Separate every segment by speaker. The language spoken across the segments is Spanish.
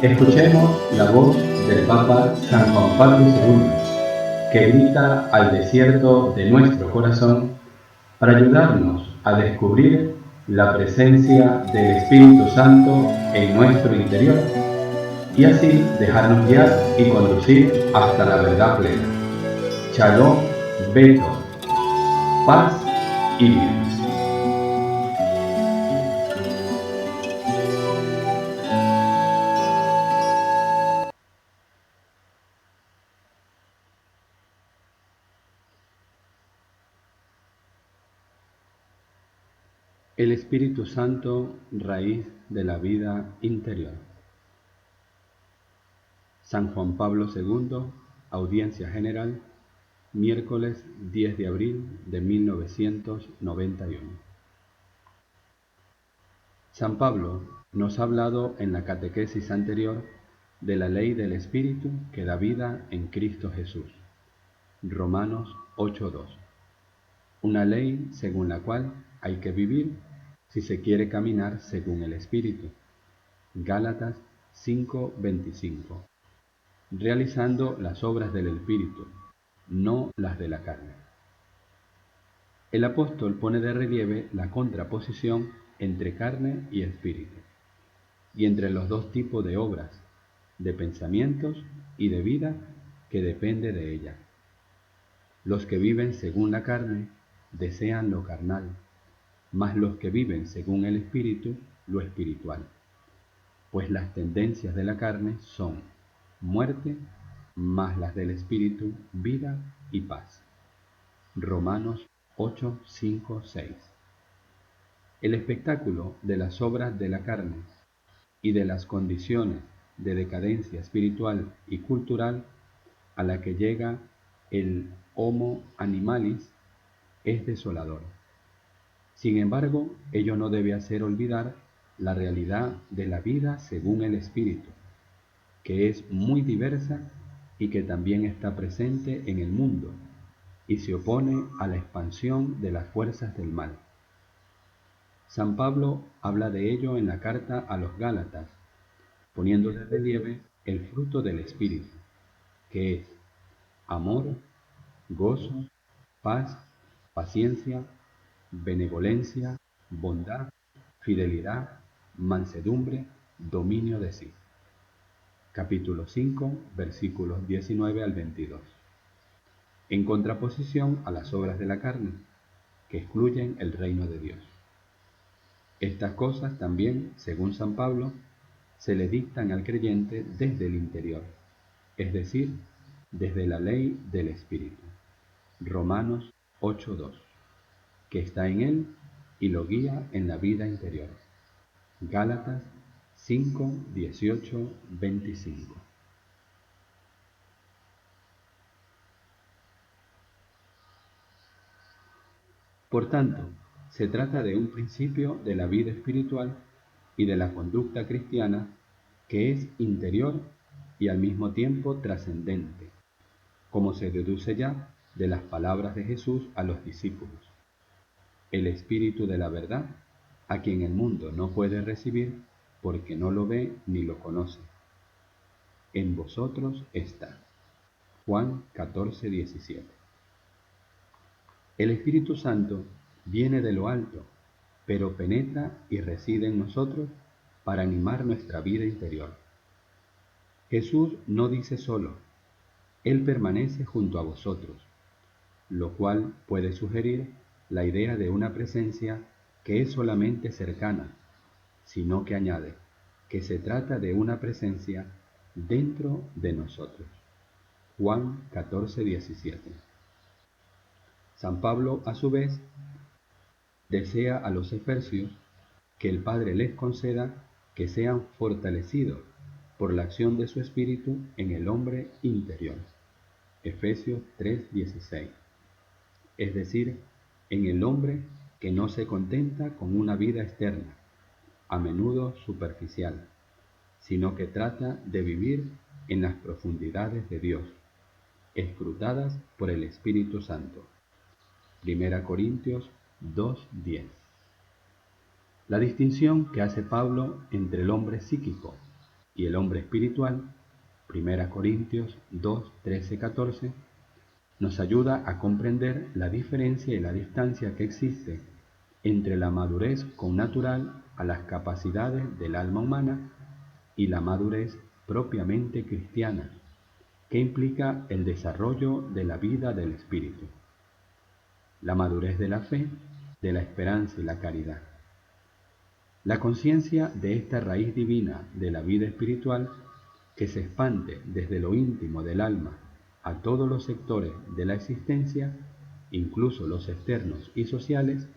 Speaker 1: Escuchemos la voz del Papa San Juan Pablo II, que grita al desierto de nuestro corazón para ayudarnos a descubrir la presencia del Espíritu Santo en nuestro interior y así dejarnos guiar y conducir hasta la verdad plena. Shalom, Beto, paz y bien. El Espíritu Santo, raíz de la vida interior. San Juan Pablo II, Audiencia General, miércoles 10 de abril de 1991. San Pablo nos ha hablado en la catequesis anterior de la ley del Espíritu que da vida en Cristo Jesús. Romanos 8:2. Una ley según la cual hay que vivir si se quiere caminar según el Espíritu. Gálatas 5:25. Realizando las obras del Espíritu, no las de la carne. El apóstol pone de relieve la contraposición entre carne y espíritu, y entre los dos tipos de obras, de pensamientos y de vida que depende de ella. Los que viven según la carne desean lo carnal, mas los que viven según el espíritu, lo espiritual. Pues las tendencias de la carne son muerte, mas las del espíritu, vida y paz. Romanos 8, 5, 6. El espectáculo de las obras de la carne y de las condiciones de decadencia espiritual y cultural a la que llega el Homo animalis es desolador. Sin embargo, ello no debe hacer olvidar la realidad de la vida según el Espíritu, que es muy diversa y que también está presente en el mundo y se opone a la expansión de las fuerzas del mal. San Pablo habla de ello en la carta a los Gálatas, poniendo de relieve el fruto del Espíritu, que es amor, gozo, paz, paciencia, benevolencia, bondad, fidelidad, mansedumbre, dominio de sí. Capítulo 5, versículos 19 al 22. En contraposición a las obras de la carne, que excluyen el reino de Dios. Estas cosas también, según San Pablo, se le dictan al creyente desde el interior, es decir, desde la ley del Espíritu. Romanos 8:2, que está en él y lo guía en la vida interior. Gálatas 5:18, 25. Por tanto, se trata de un principio de la vida espiritual y de la conducta cristiana que es interior y al mismo tiempo trascendente, como se deduce ya de las palabras de Jesús a los discípulos. El Espíritu de la verdad, a quien el mundo no puede recibir porque no lo ve ni lo conoce. En vosotros está. Juan 14:17. El Espíritu Santo viene de lo alto, pero penetra y reside en nosotros para animar nuestra vida interior. Jesús no dice solo, Él permanece junto a vosotros, lo cual puede sugerir la idea de una presencia que es solamente cercana, sino que añade que se trata de una presencia dentro de nosotros. Juan 14:17. San Pablo, a su vez, desea a los efesios que el Padre les conceda que sean fortalecidos por la acción de su Espíritu en el hombre interior. Efesios 3:16. Es decir, en el hombre que no se contenta con una vida externa, a menudo superficial, sino que trata de vivir en las profundidades de Dios, escrutadas por el Espíritu Santo. 1 Corintios 2:10. La distinción que hace Pablo entre el hombre psíquico, y el hombre espiritual, 1 Corintios 2, 13, 14, nos ayuda a comprender la diferencia y la distancia que existe entre la madurez connatural a las capacidades del alma humana y la madurez propiamente cristiana, que implica el desarrollo de la vida del espíritu, la madurez de la fe, de la esperanza y la caridad. La conciencia de esta raíz divina de la vida espiritual, que se expande desde lo íntimo del alma a todos los sectores de la existencia, incluso los externos y sociales,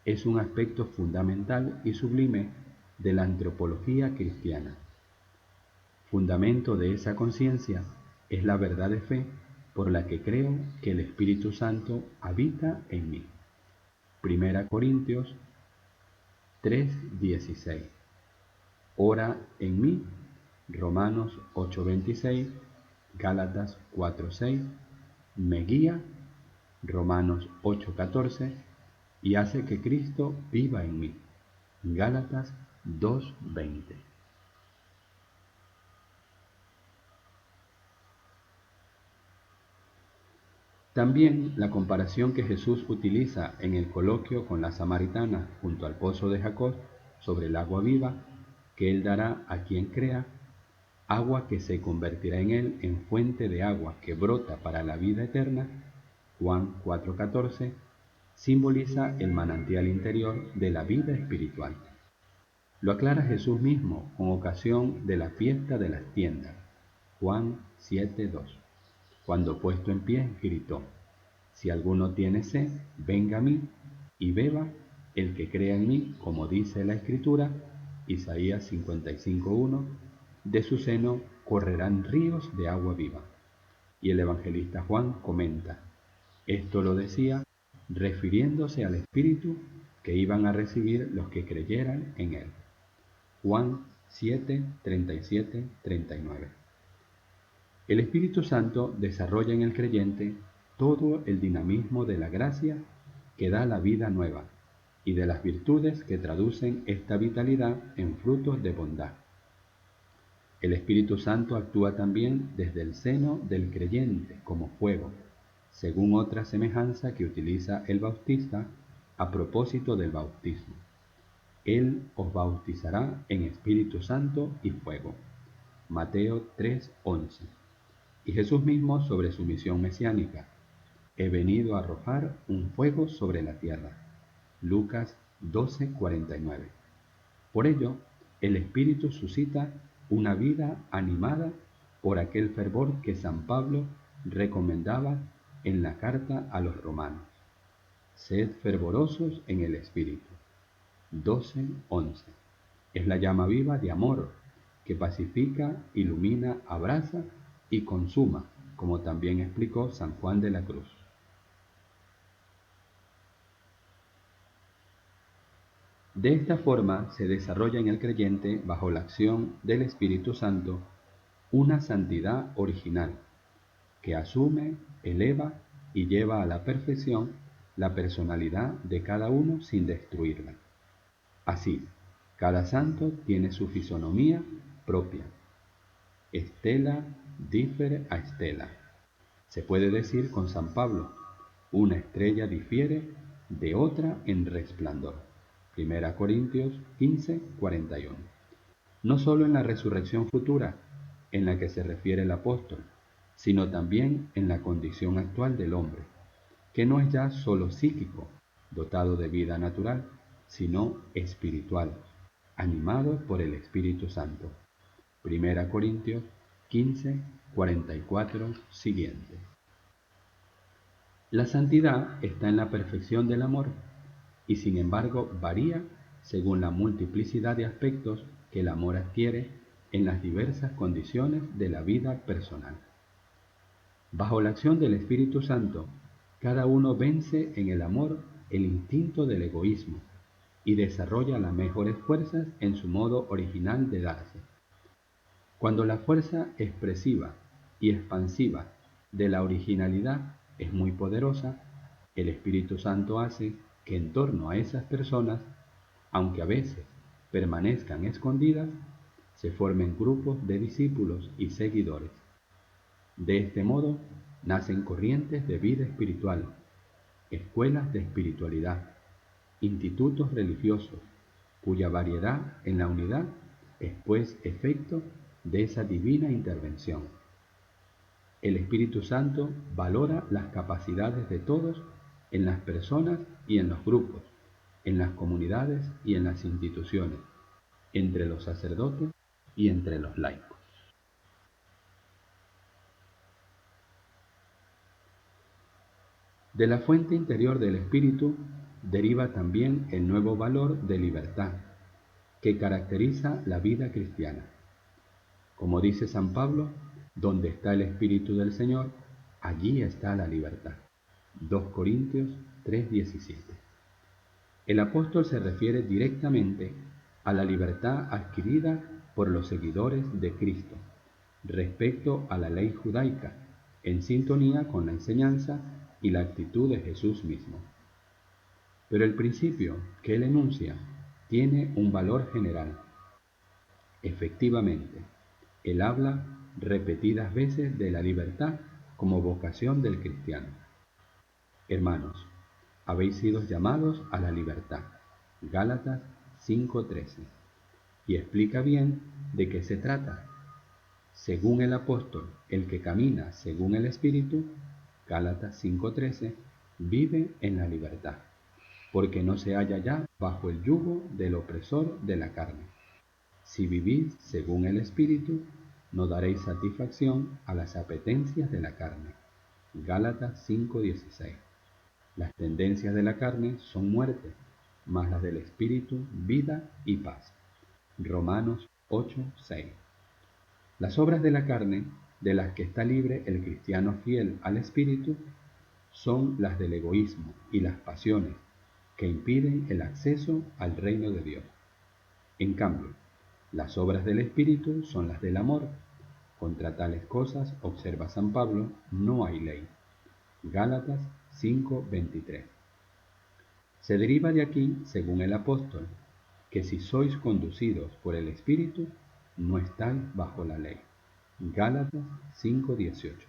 Speaker 1: es un aspecto fundamental y sublime de la antropología cristiana. Fundamento de esa conciencia es la verdad de fe por la que creo que el Espíritu Santo habita en mí. 1 Corintios 3:16. Ora en mí, Romanos 8:26, Gálatas 4:6, me guía, Romanos 8:14, y hace que Cristo viva en mí, Gálatas 2:20. También la comparación que Jesús utiliza en el coloquio con la samaritana junto al pozo de Jacob sobre el agua viva que él dará a quien crea, agua que se convertirá en él en fuente de agua que brota para la vida eterna, Juan 4:14, simboliza el manantial interior de la vida espiritual. Lo aclara Jesús mismo con ocasión de la fiesta de las tiendas, Juan 7:2, cuando puesto en pie gritó: si alguno tiene sed, venga a mí y beba. El que crea en mí, como dice la Escritura, Isaías 55:1, de su seno correrán ríos de agua viva. Y el evangelista Juan comenta: esto lo decía refiriéndose al Espíritu que iban a recibir los que creyeran en él. Juan 7:37-39. El Espíritu Santo desarrolla en el creyente todo el dinamismo de la gracia que da la vida nueva y de las virtudes que traducen esta vitalidad en frutos de bondad. El Espíritu Santo actúa también desde el seno del creyente como fuego, según otra semejanza que utiliza el Bautista a propósito del bautismo. Él os bautizará en Espíritu Santo y fuego. Mateo 3:11. Y Jesús mismo sobre su misión mesiánica: he venido a arrojar un fuego sobre la tierra. Lucas 12:49. Por ello, el Espíritu suscita una vida animada por aquel fervor que San Pablo recomendaba en la carta a los romanos: sed fervorosos en el Espíritu. 12:11. Es la llama viva de amor que pacifica, ilumina, abraza y consuma, como también explicó San Juan de la Cruz. De esta forma se desarrolla en el creyente, bajo la acción del Espíritu Santo, una santidad original que asume, eleva y lleva a la perfección la personalidad de cada uno sin destruirla. Así, cada santo tiene su fisonomía propia. Stella differe a stella. Se puede decir con San Pablo: una estrella difiere de otra en resplandor. 1 Corintios 15:41. No solo en la resurrección futura, en la que se refiere el apóstol, sino también en la condición actual del hombre, que no es ya solo psíquico, dotado de vida natural, sino espiritual, animado por el Espíritu Santo. 1 Corintios 15:44 siguiente. La santidad está en la perfección del amor y sin embargo varía según la multiplicidad de aspectos que el amor adquiere en las diversas condiciones de la vida personal. Bajo la acción del Espíritu Santo, cada uno vence en el amor el instinto del egoísmo y desarrolla las mejores fuerzas en su modo original de darse. Cuando la fuerza expresiva y expansiva de la originalidad es muy poderosa, el Espíritu Santo hace que en torno a esas personas, aunque a veces permanezcan escondidas, se formen grupos de discípulos y seguidores. De este modo nacen corrientes de vida espiritual, escuelas de espiritualidad, institutos religiosos, cuya variedad en la unidad es pues efecto de esa divina intervención. El Espíritu Santo valora las capacidades de todos en las personas y en los grupos, en las comunidades y en las instituciones, entre los sacerdotes y entre los laicos. De la fuente interior del Espíritu deriva también el nuevo valor de libertad que caracteriza la vida cristiana. Como dice San Pablo, donde está el Espíritu del Señor, allí está la libertad. 2 Corintios 3:17. El apóstol se refiere directamente a la libertad adquirida por los seguidores de Cristo respecto a la ley judaica, en sintonía con la enseñanza y la actitud de Jesús mismo. Pero el principio que él enuncia tiene un valor general. Efectivamente, él habla repetidas veces de la libertad como vocación del cristiano. Hermanos, habéis sido llamados a la libertad. Gálatas 5:13. Y explica bien de qué se trata. Según el apóstol, el que camina según el Espíritu, Gálatas 5:13, vive en la libertad, porque no se halla ya bajo el yugo del opresor de la carne. Si vivís según el Espíritu, no daréis satisfacción a las apetencias de la carne. Gálatas 5:16. Las tendencias de la carne son muerte, mas las del Espíritu vida y paz. Romanos 8:6. Las obras de la carne, de las que está libre el cristiano fiel al Espíritu, son las del egoísmo y las pasiones que impiden el acceso al reino de Dios. En cambio, las obras del Espíritu son las del amor. Contra tales cosas, observa San Pablo, no hay ley. Gálatas 5:23. Se deriva de aquí, según el apóstol, que si sois conducidos por el Espíritu, no estáis bajo la ley. Gálatas 5:18.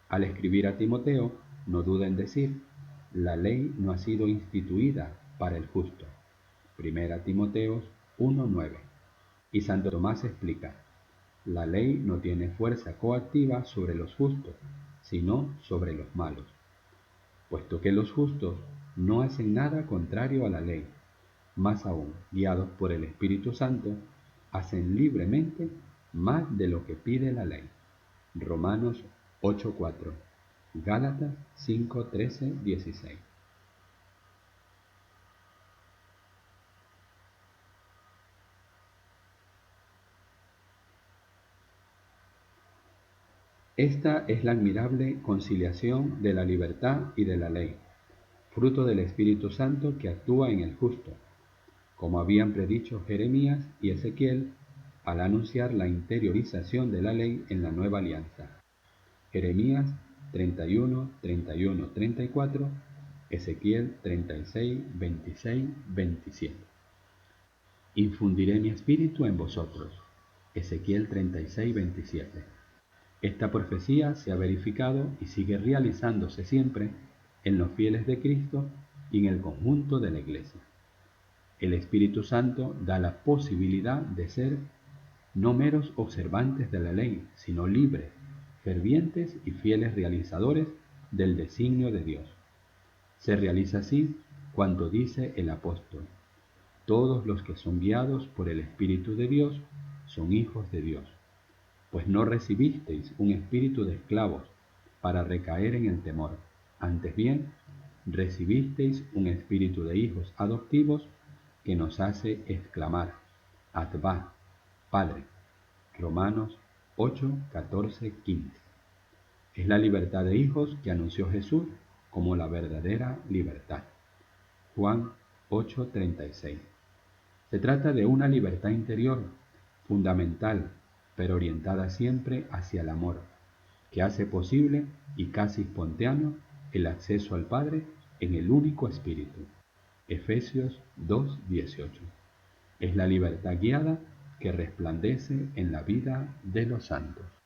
Speaker 1: Al escribir a Timoteo, no duda en decir, la ley no ha sido instituida para el justo. Primera Timoteo 1:9. Y Santo Tomás explica, la ley no tiene fuerza coactiva sobre los justos, sino sobre los malos, puesto que los justos no hacen nada contrario a la ley, más aún, guiados por el Espíritu Santo, hacen libremente más de lo que pide la ley. Romanos 8:4, Gálatas 5:13-16. Esta es la admirable conciliación de la libertad y de la ley, fruto del Espíritu Santo que actúa en el justo, como habían predicho Jeremías y Ezequiel al anunciar la interiorización de la ley en la nueva alianza. Jeremías 31, 31, 34, Ezequiel 36, 26, 27. Infundiré mi espíritu en vosotros. Ezequiel 36, 27. Esta profecía se ha verificado y sigue realizándose siempre en los fieles de Cristo y en el conjunto de la Iglesia. El Espíritu Santo da la posibilidad de ser no meros observantes de la ley, sino libres, fervientes y fieles realizadores del designio de Dios. Se realiza así cuando dice el apóstol, todos los que son guiados por el Espíritu de Dios son hijos de Dios. Pues no recibisteis un espíritu de esclavos para recaer en el temor, antes bien, recibisteis un espíritu de hijos adoptivos que nos hace exclamar, Abba, Padre. Romanos 8, 14, 15. Es la libertad de hijos que anunció Jesús como la verdadera libertad. Juan 8, 36. Se trata de una libertad interior, fundamental, pero orientada siempre hacia el amor, que hace posible y casi espontáneo el acceso al Padre en el único Espíritu. Efesios 2:18. Es la libertad guiada que resplandece en la vida de los santos.